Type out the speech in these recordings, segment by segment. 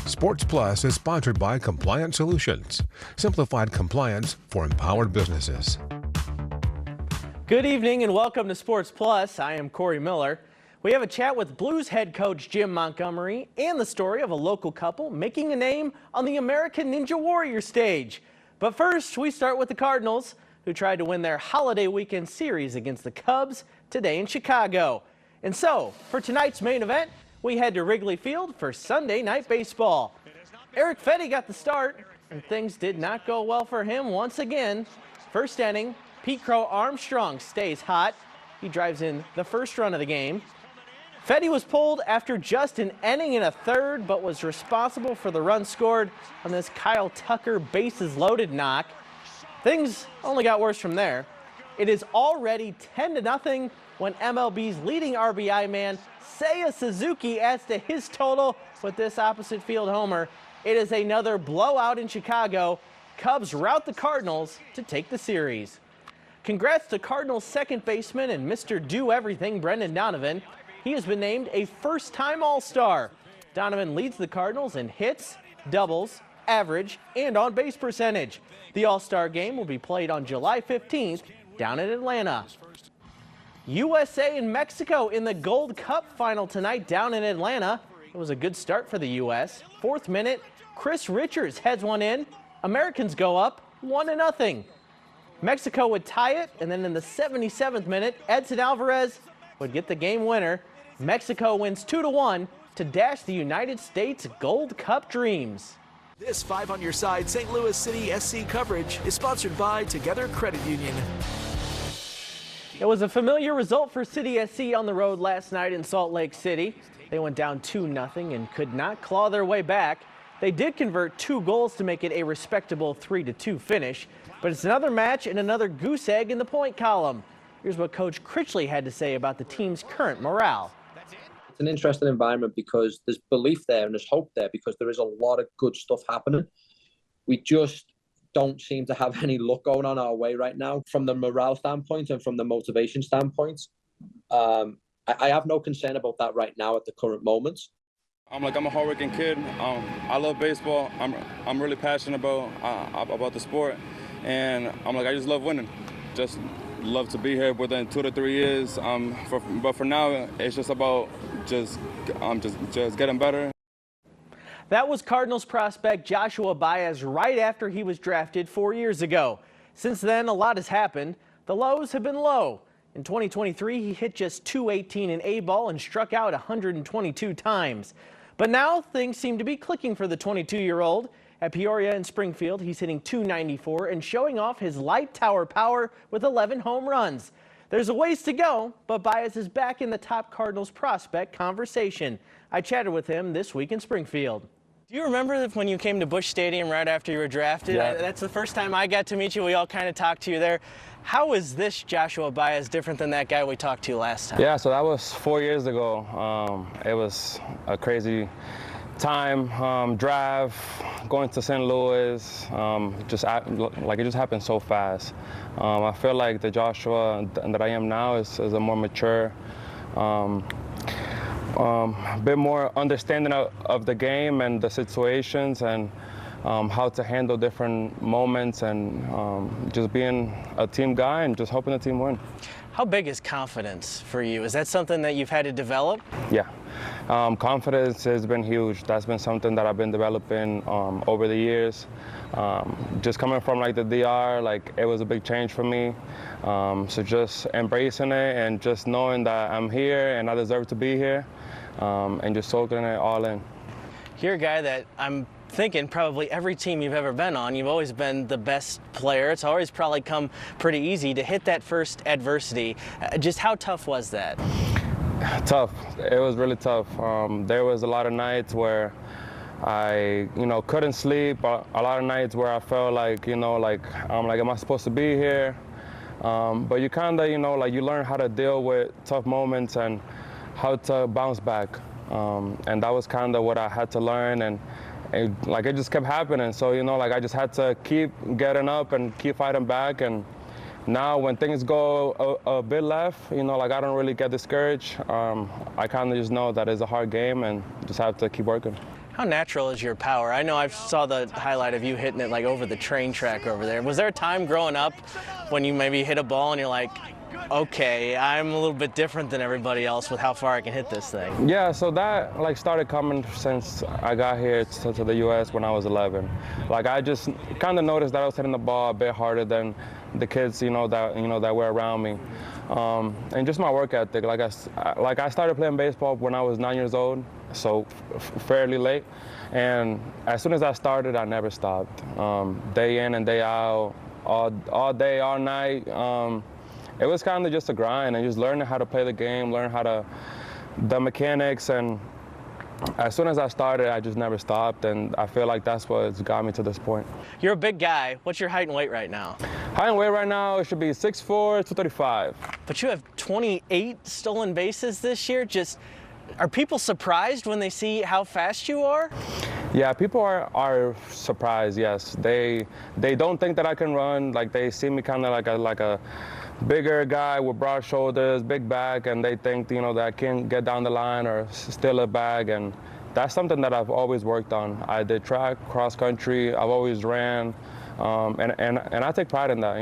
Sports Plus is sponsored by Compliant Solutions, simplified compliance for empowered businesses. Good evening and welcome to Sports Plus. I am Corey Miller. We have a chat with Blues head coach Jim Montgomery and the story of a local couple making a name on the American Ninja Warrior stage. But first, we start with the Cardinals, who tried to win their holiday weekend series against the Cubs today in Chicago. And so, for tonight's main event, we head to Wrigley Field for Sunday Night Baseball. Eric Fetty got the start, and things did not go well for him once again. First inning, Pete Crow Armstrong stays hot. He drives in the first run of the game. Fetty was pulled after just an inning and a third, but was responsible for the run scored on this Kyle Tucker bases loaded knock. Things only got worse from there. It is already 10-0 when MLB's leading RBI man, Seiya Suzuki, adds to his total with this opposite field homer. It is another blowout in Chicago. Cubs rout the Cardinals to take the series. Congrats to Cardinals second baseman and Mr. Do-Everything, Brendan Donovan. He has been named a first-time All-Star. Donovan leads the Cardinals in hits, doubles, average, and on-base percentage. The All-Star game will be played on July 15th down in Atlanta. USA and Mexico in the Gold Cup final tonight down in Atlanta. It was a good start for the U.S. Fourth minute, Chris Richards heads one in. Americans go up 1-0. Mexico would tie it, and then in the 77th minute, Edson Alvarez would get the game winner. Mexico wins 2-1 to dash the United States Gold Cup dreams. This 5 on Your Side St. Louis City SC coverage is sponsored by Together Credit Union. It was a familiar result for City SC on the road last night in Salt Lake City. They went down 2-0 and could not claw their way back. They did convert 2 goals to make it a respectable 3-2 finish, but it's another match and another goose egg in the point column. Here's what Coach Critchley had to say about the team's current morale. It's an interesting environment because there's belief there and there's hope there because there is a lot of good stuff happening. We just don't seem to have any luck going on our way right now from the morale standpoint and from the motivation standpoint. I have no concern about that right now at the current moment. I'm a hardworking kid. I love baseball. I'm really passionate about the sport, and I just love winning. Just love to be here within 2 to 3 years. But for now, it's just about just getting better. That was Cardinals prospect Joshua Baez right after he was drafted 4 years ago. Since then, a lot has happened. The lows have been low. In 2023, he hit just .218 in A-ball and struck out 122 times. But now things seem to be clicking for the 22-year-old. At Peoria and Springfield, he's hitting .294 and showing off his light tower power with 11 home runs. There's a ways to go, but Baez is back in the top Cardinals prospect conversation. I chatted with him this week in Springfield. Do you remember when you came to Busch Stadium right after you were drafted? Yeah. That's the first time I got to meet you. We all kind of talked to you there. How is this Joshua Baez different than that guy we talked to last time? Yeah, so that was 4 years ago. It was a crazy time, drive, going to St. Louis, it just happened so fast. I feel like the Joshua that I am now is a more mature, a bit more understanding of the game and the situations and how to handle different moments and just being a team guy and just helping the team win. How big is confidence for you? Is that something that you've had to develop? Yeah. Confidence has been huge. That's been something that I've been developing over the years. Just coming from the DR, it was a big change for me. So just embracing it and just knowing that I'm here and I deserve to be here and just soaking it all in. You're a guy that I'm thinking probably every team you've ever been on, you've always been the best player. It's always probably come pretty easy to hit that first adversity. Just how tough was that? Tough. It was really tough. There was a lot of nights where I, couldn't sleep. A lot of nights where I felt am I supposed to be here? But you kind of, you learn how to deal with tough moments and how to bounce back. And that was kind of what I had to learn. And it just kept happening. So, I just had to keep getting up and keep fighting back. And now when things go a bit left, I don't really get discouraged. I kind of just know that it's a hard game and just have to keep working. How natural is your power? I know I saw the highlight of you hitting it like over the train track over there. Was there a time growing up when you maybe hit a ball and you're like, okay, I'm a little bit different than everybody else with how far I can hit this thing? Yeah, so that like started coming since I got here to the U.S. when I was 11. Like I just kind of noticed that I was hitting the ball a bit harder than the kids, that were around me, and just my work ethic. Like I started playing baseball when I was 9 years old, so fairly late. And as soon as I started, I never stopped. Day in and day out, all day, all night. It was kind of just a grind and just learning how to play the game, the mechanics, and as soon as I started, I just never stopped, and I feel like that's what's got me to this point. You're a big guy. What's your height and weight right now? Height and weight right now, it should be 6'4", 235. But you have 28 stolen bases this year. Are people surprised when they see how fast you are? Yeah, people are surprised, yes. They don't think that I can run. Like they see me kind of like a bigger guy with broad shoulders, big back, and they think, that I can get down the line or steal a bag, and that's something that I've always worked on. I did track, cross country, I've always ran, and I take pride in that,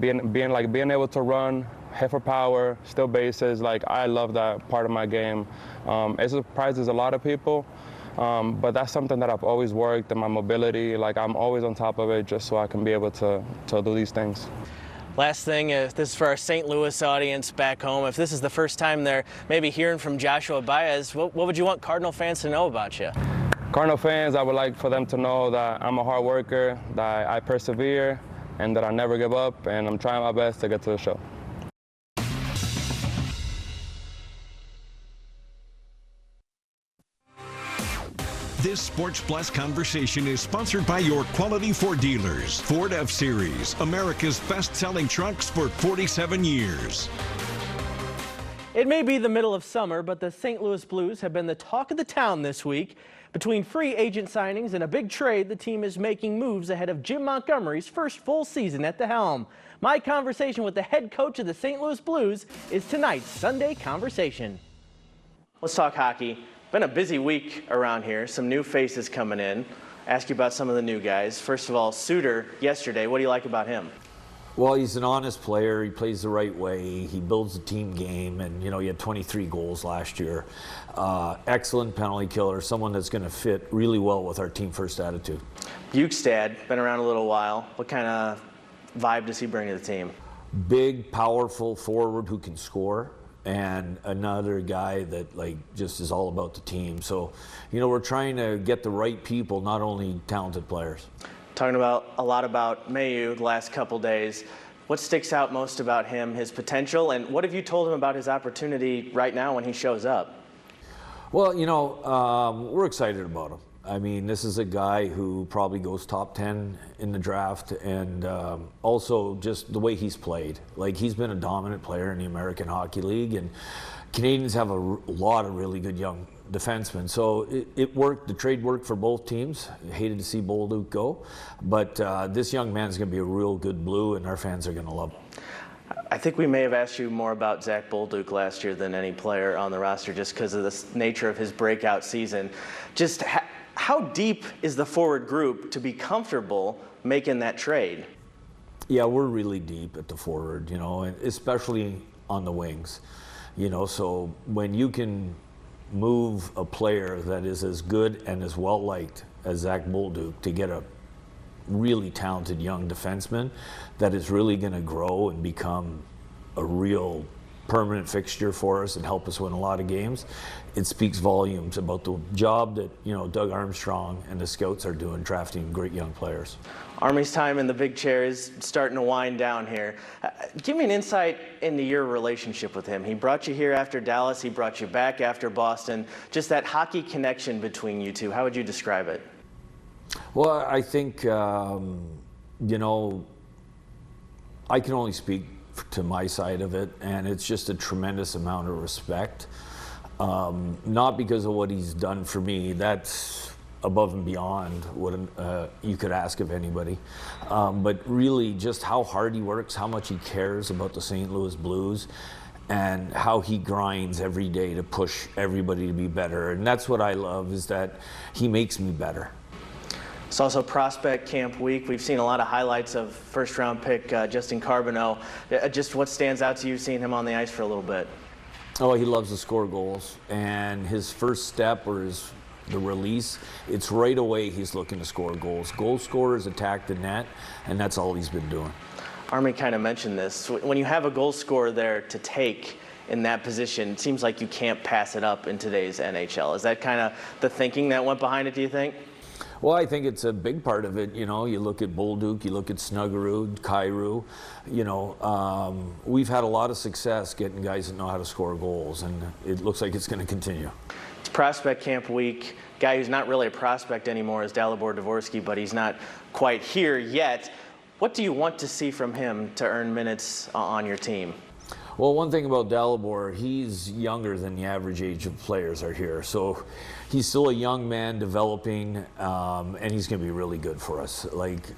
being able to run, hit for power, steal bases. Like I love that part of my game. It surprises a lot of people, but that's something that I've always worked, and my mobility, like I'm always on top of it just so I can be able to do these things. Last thing, if this is for our St. Louis audience back home, if this is the first time they're maybe hearing from Joshua Baez, what would you want Cardinal fans to know about you? Cardinal fans, I would like for them to know that I'm a hard worker, that I persevere, and that I never give up, and I'm trying my best to get to the show. This Sports Plus conversation is sponsored by your Quality Ford dealers. Ford F-Series, America's best-selling trucks for 47 years. It may be the middle of summer, but the St. Louis Blues have been the talk of the town this week. Between free agent signings and a big trade, the team is making moves ahead of Jim Montgomery's first full season at the helm. My conversation with the head coach of the St. Louis Blues is tonight's Sunday Conversation. Let's talk hockey. Been a busy week around here. Some new faces coming in. Ask you about some of the new guys. First of all, Suter yesterday. What do you like about him? Well, he's an honest player. He plays the right way. He builds the team game, and he had 23 goals last year. Excellent penalty killer. Someone that's going to fit really well with our team first attitude. Bukestad, been around a little while. What kind of vibe does he bring to the team? Big, powerful forward who can score. And another guy that just is all about the team. So, we're trying to get the right people, not only talented players. Talking about a lot about Mayu the last couple days. What sticks out most about him, his potential, and what have you told him about his opportunity right now when he shows up? Well, we're excited about him. I mean, this is a guy who probably goes top 10 in the draft, and also just the way he's played. Like, he's been a dominant player in the American Hockey League, and Canadians have a lot of really good young defensemen. So it worked. The trade worked for both teams. Hated to see Bolduc go, but this young man's going to be a real good Blue, and our fans are going to love him. I think we may have asked you more about Zach Bolduc last year than any player on the roster, just because of the nature of his breakout season. Just how deep is the forward group to be comfortable making that trade? Yeah, we're really deep at the forward, and especially on the wings. So when you can move a player that is as good and as well liked as Zach Bolduc to get a really talented young defenseman that is really going to grow and become a real permanent fixture for us and help us win a lot of games, it speaks volumes about the job that Doug Armstrong and the scouts are doing, drafting great young players. Army's time in the big chair is starting to wind down here. Give me an insight into your relationship with him. He brought you here after Dallas. He brought you back after Boston. Just that hockey connection between you two. How would you describe it? Well, I think, I can only speak to my side of it, and it's just a tremendous amount of respect. Not because of what he's done for me. That's above and beyond what you could ask of anybody. But really just how hard he works, how much he cares about the St. Louis Blues, and how he grinds every day to push everybody to be better. And that's what I love, is that he makes me better. It's also prospect camp week. We've seen a lot of highlights of first-round pick Justin Carbonneau. Just what stands out to you seeing him on the ice for a little bit? Oh, he loves to score goals, and his first step or the release, it's right away he's looking to score goals. Goal scorers attack the net, and that's all he's been doing. Army kind of mentioned this. When you have a goal scorer there to take in that position, it seems like you can't pass it up in today's NHL. Is that kind of the thinking that went behind it, do you think? Well, I think it's a big part of it. You know, you look at Bolduc, you look at Snuggerud, Kyrou. You know, we've had a lot of success getting guys that know how to score goals, and it looks like it's going to continue. It's prospect camp week. Guy who's not really a prospect anymore is Dalibor Dvorsky, but he's not quite here yet. What do you want to see from him to earn minutes on your team? Well, one thing about Dalibor, he's younger than the average age of players are here. So he's still a young man developing, and he's going to be really good for us. Like,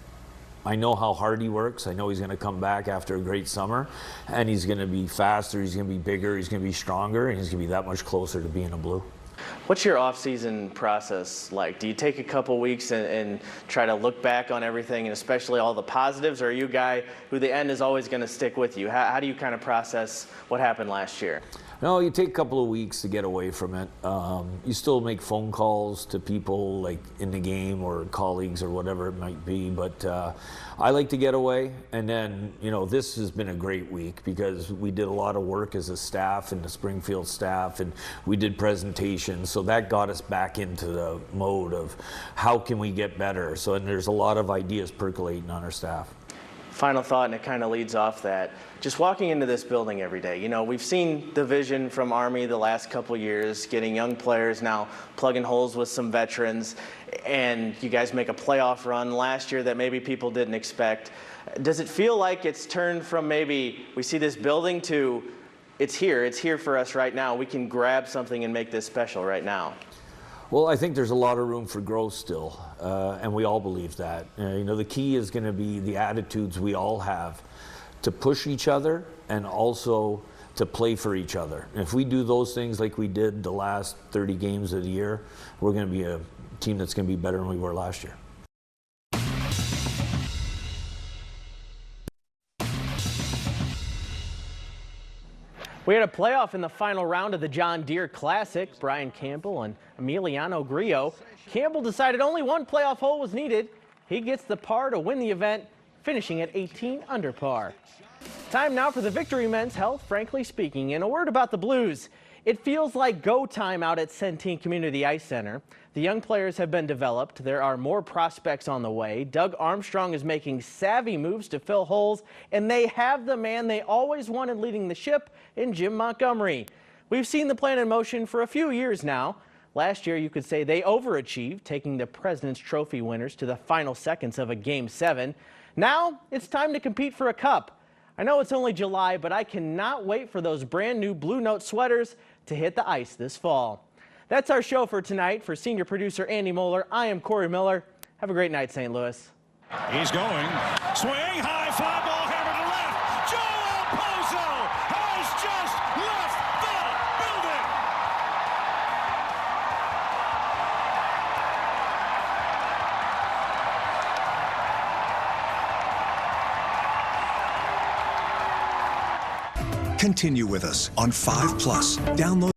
I know how hard he works. I know he's going to come back after a great summer, and he's going to be faster, he's going to be bigger, he's going to be stronger, and he's going to be that much closer to being a Blue. What's your off-season process like? Do you take a couple weeks and try to look back on everything, and especially all the positives, or are you a guy who the end is always going to stick with you? How do you kind of process what happened last year? No, you take a couple of weeks to get away from it. You still make phone calls to people like in the game or colleagues or whatever it might be, but I like to get away. And then, you know, this has been a great week because we did a lot of work as a staff and the Springfield staff, and we did presentations. So that got us back into the mode of how can we get better. So, and there's a lot of ideas percolating on our staff. Final thought, and it kind of leads off that. Just walking into this building every day, you know, we've seen the vision from Army the last couple years, getting young players, now plugging holes with some veterans, and you guys make a playoff run last year that maybe people didn't expect. Does it feel like it's turned from maybe we see this building to it's here for us right now, we can grab something and make this special right now? Well, I think there's a lot of room for growth still, and we all believe that. You know, the key is going to be the attitudes we all have to push each other and also to play for each other. And if we do those things like we did the last 30 games of the year, we're going to be a team that's going to be better than we were last year. We had a playoff in the final round of the John Deere Classic. Brian Campbell and Emiliano Grillo. Campbell decided only one playoff hole was needed. He gets the par to win the event, finishing at 18 under par. Time now for the Victory Men's Health, Frankly Speaking. And a word about the Blues. It feels like go time out at Centene Community Ice Center. The young players have been developed. There are more prospects on the way. Doug Armstrong is making savvy moves to fill holes, and they have the man they always wanted leading the ship in Jim Montgomery. We've seen the plan in motion for a few years now. Last year, you could say they overachieved, taking the President's Trophy winners to the final seconds of a Game 7. Now, it's time to compete for a cup. I know it's only July, but I cannot wait for those brand new Blue Note sweaters to hit the ice this fall. That's our show for tonight. For senior producer Andy Moeller, I am Corey Miller. Have a great night, St. Louis. He's going. Swing, high fly ball, hammer to left. Joel Pozo has just left the building. Continue with us on 5+. Download